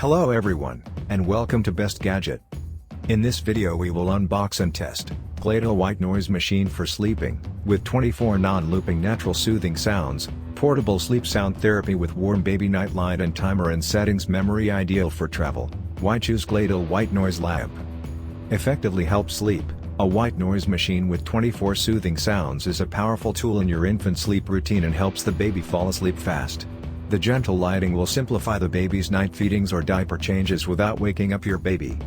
Hello everyone, and welcome to Best Gadget. In this video we will unbox and test Gladle white noise machine for sleeping, with 24 non-looping natural soothing sounds, portable sleep sound therapy with warm baby night light and timer and settings memory ideal for travel. Why choose Gladle white noise lamp? Effectively help sleep. A white noise machine with 24 soothing sounds is a powerful tool in your infant sleep routine and helps the baby fall asleep fast. The gentle lighting will simplify the baby's night feedings or diaper changes without waking up your baby.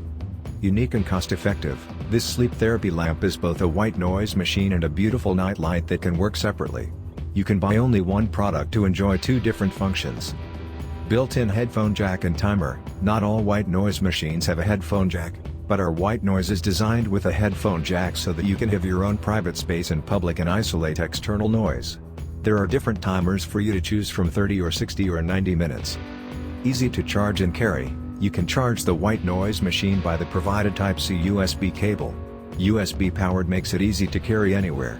Unique and cost-effective, this sleep therapy lamp is both a white noise machine and a beautiful night light that can work separately. You can buy only one product to enjoy two different functions. Built-in headphone jack and timer. Not all white noise machines have a headphone jack, but our white noise is designed with a headphone jack so that you can have your own private space in public and isolate external noise. There are different timers for you to choose from 30 or 60 or 90 minutes. Easy to charge and carry, you can charge the white noise machine by the provided Type-C USB cable. USB powered makes it easy to carry anywhere.